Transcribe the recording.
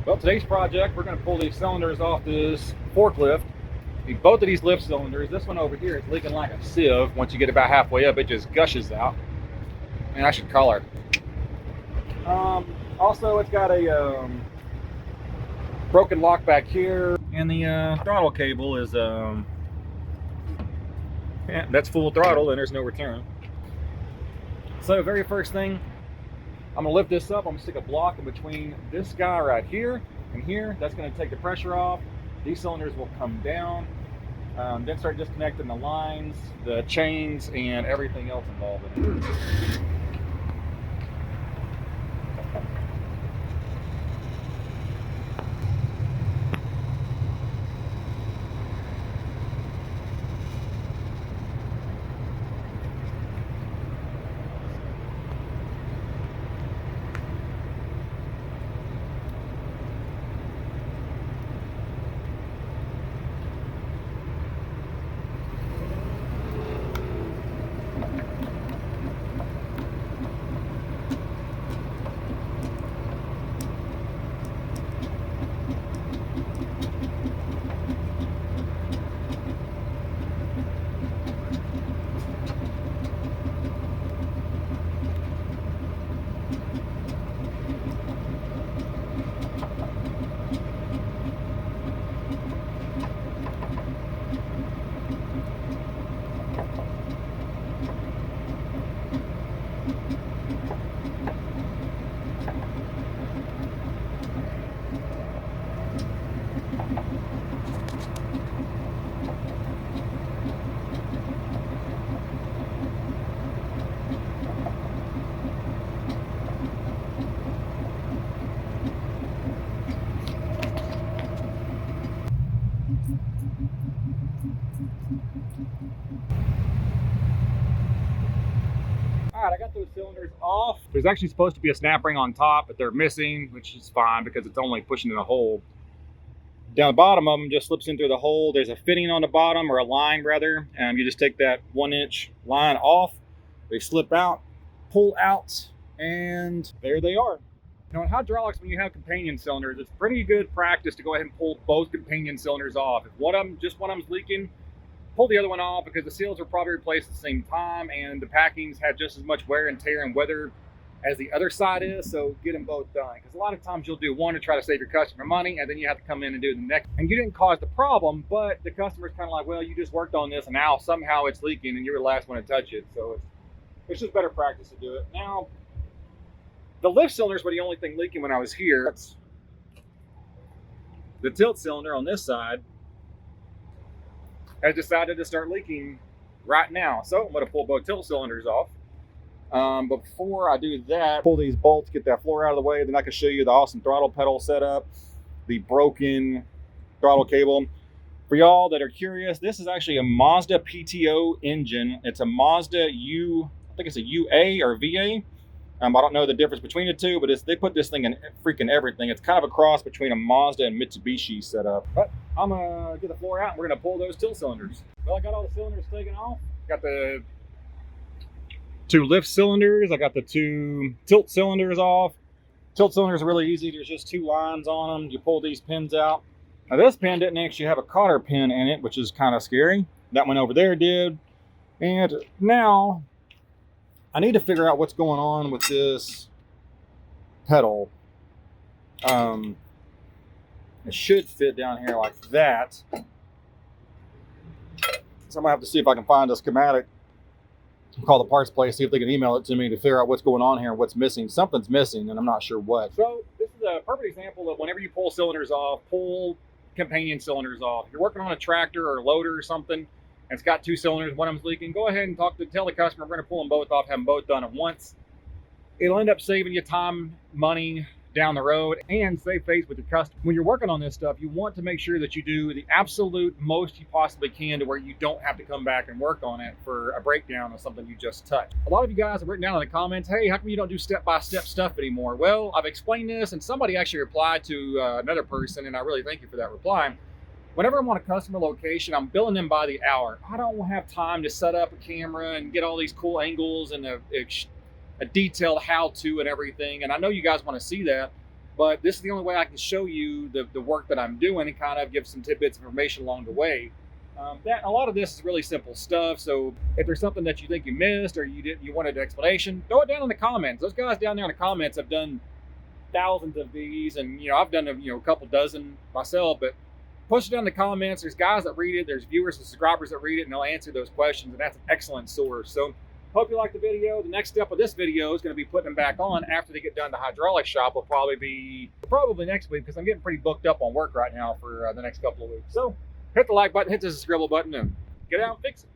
Well, today's project, we're going to pull these cylinders off this forklift. Both of these lift cylinders, this one over here is leaking like a sieve. Once you get about halfway up, it just gushes out. And I should call her. Also, it's got a broken lock back here, and the throttle cable is that's full throttle, and there's no return. So, very first thing, I'm gonna lift this up. I'm gonna stick a block in between this guy right here and here. That's gonna take the pressure off. These cylinders will come down. Then start disconnecting the lines, the chains, and everything else involved in it. Alright, I got those cylinders off. There's actually supposed to be a snap ring on top, but they're missing, which is fine because it's only pushing in a hole. Down the bottom of them just slips in through the hole. There's a fitting on the bottom, or a line rather. You just take that 1-inch line off. They slip out, pull out, and there they are. Now in hydraulics, when you have companion cylinders, it's pretty good practice to go ahead and pull both companion cylinders off. If one of them's leaking, pull the other one off, because the seals are probably replaced at the same time, and the packings have just as much wear and tear and weather as the other side is. So get them both done, because a lot of times you'll do one to try to save your customer money, and then you have to come in and do the next, and you didn't cause the problem, but the customer's kind of like, well, you just worked on this and now somehow it's leaking and you're the last one to touch it. So it's just better practice to do it. Now the lift cylinders were the only thing leaking when I was here. The tilt cylinder on this side has decided to start leaking right now. So I'm going to pull both tilt cylinders off. But before I do that, pull these bolts, get that floor out of the way, then I can show you the awesome throttle pedal setup, the broken throttle cable. For y'all that are curious, this is actually a Mazda PTO engine. It's a Mazda I think it's a UA or VA. I don't know the difference between the two, but they put this thing in freaking everything. It's kind of a cross between a Mazda and Mitsubishi setup. But I'm gonna get the floor out and we're gonna pull those tilt cylinders. Well, I got all the cylinders taken off. Got the 2 lift cylinders. I got the 2 tilt cylinders off. Tilt cylinders are really easy. There's just 2 lines on them. You pull these pins out. Now this pin didn't actually have a cotter pin in it, which is kind of scary. That one over there did. And now I need to figure out what's going on with this pedal. It should fit down here like that. So I'm gonna have to see if I can find a schematic, call the parts place, see if they can email it to me to figure out what's going on here and what's missing. Something's missing and I'm not sure what. So this is a perfect example of whenever you pull cylinders off, pull companion cylinders off. If you're working on a tractor or a loader or something, and it's got 2 cylinders, one of them's leaking, go ahead and tell the customer we're going to pull them both off, have them both done at once. It'll end up saving you time, money down the road, and save face with your customer. When you're working on this stuff, you want to make sure that you do the absolute most you possibly can to where you don't have to come back and work on it for a breakdown of something you just touched. A lot of you guys have written down in the comments, hey, how come you don't do step-by-step stuff anymore? Well, I've explained this, and somebody actually replied to another person, and I really thank you for that reply. Whenever I'm on a customer location, I'm billing them by the hour. I don't have time to set up a camera and get all these cool angles and a detailed how-to and everything. And I know you guys want to see that. But this is the only way I can show you the work that I'm doing and kind of give some tidbits of information along the way. That a lot of this is really simple stuff. So if there's something that you think you missed or you wanted an explanation, throw it down in the comments. Those guys down there in the comments have done thousands of these, and I've done a couple dozen myself. But push it down in the comments. There's guys that read it. There's viewers and subscribers that read it, and they'll answer those questions. And that's an excellent source. So hope you liked the video. The next step of this video is going to be putting them back on after they get done. The hydraulic shop will probably be next week, because I'm getting pretty booked up on work right now for the next couple of weeks. So hit the like button, hit the subscribe button, and get out and fix it.